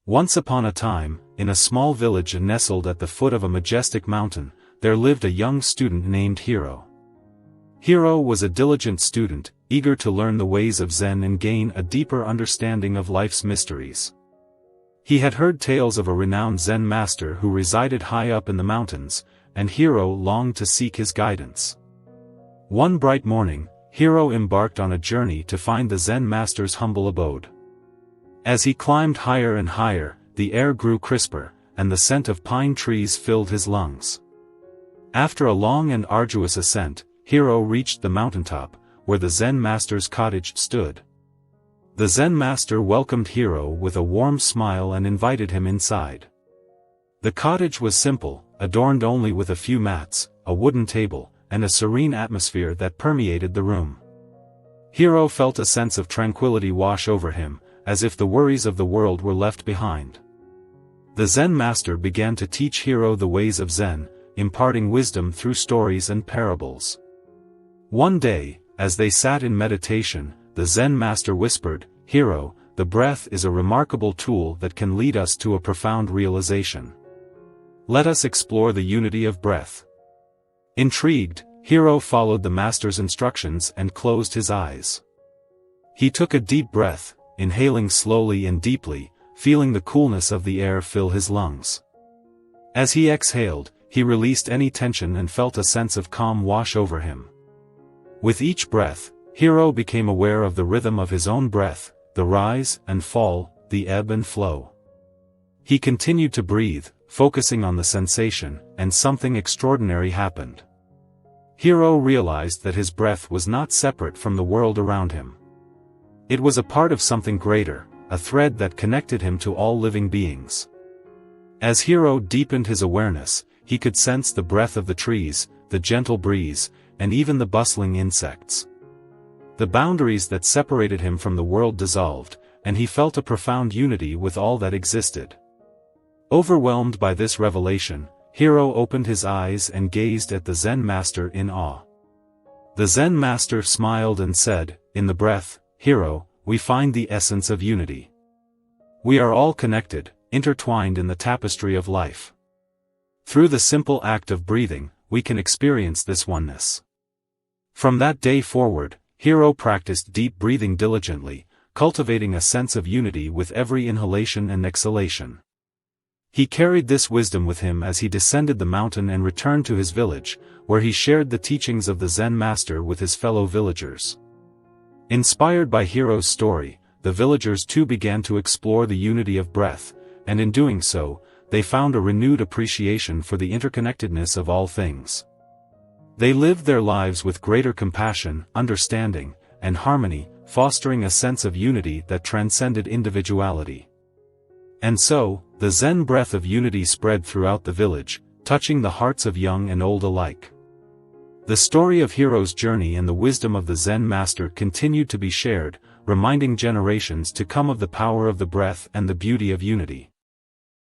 Once upon a time, in a small village nestled at the foot of a majestic mountain, there lived a young student named Hiro. Hiro was a diligent student, eager to learn the ways of Zen and gain a deeper understanding of life's mysteries. He had heard tales of a renowned Zen master who resided high up in the mountains, and Hiro longed to seek his guidance. One bright morning, Hiro embarked on a journey to find the Zen master's humble abode. As he climbed higher and higher, the air grew crisper, and the scent of pine trees filled his lungs. After a long and arduous ascent, Hiro reached the mountaintop, where the Zen master's cottage stood. The Zen master welcomed Hiro with a warm smile and invited him inside. The cottage was simple, adorned only with a few mats, a wooden table, and a serene atmosphere that permeated the room. Hiro felt a sense of tranquility wash over him, as if the worries of the world were left behind. The Zen master began to teach Hiro the ways of Zen, imparting wisdom through stories and parables. One day, as they sat in meditation, the Zen master whispered, "Hiro, the breath is a remarkable tool that can lead us to a profound realization. Let us explore the unity of breath." Intrigued, Hiro followed the master's instructions and closed his eyes. He took a deep breath, inhaling slowly and deeply, feeling the coolness of the air fill his lungs. As he exhaled, he released any tension and felt a sense of calm wash over him. With each breath, Hiro became aware of the rhythm of his own breath, the rise and fall, the ebb and flow. He continued to breathe, focusing on the sensation, and something extraordinary happened. Hiro realized that his breath was not separate from the world around him. It was a part of something greater, a thread that connected him to all living beings. As Hiro deepened his awareness, he could sense the breath of the trees, the gentle breeze, and even the bustling insects. The boundaries that separated him from the world dissolved, and he felt a profound unity with all that existed. Overwhelmed by this revelation, Hiro opened his eyes and gazed at the Zen master in awe. The Zen master smiled and said, "In the breath, Hiro, we find the essence of unity. We are all connected, intertwined in the tapestry of life. Through the simple act of breathing, we can experience this oneness." From that day forward, Hiro practiced deep breathing diligently, cultivating a sense of unity with every inhalation and exhalation. He carried this wisdom with him as he descended the mountain and returned to his village, where he shared the teachings of the Zen master with his fellow villagers. Inspired by Hiro's story, the villagers too began to explore the unity of breath, and in doing so, they found a renewed appreciation for the interconnectedness of all things. They lived their lives with greater compassion, understanding, and harmony, fostering a sense of unity that transcended individuality. And so, the Zen breath of unity spread throughout the village, touching the hearts of young and old alike. The story of Hiro's journey and the wisdom of the Zen master continued to be shared, reminding generations to come of the power of the breath and the beauty of unity.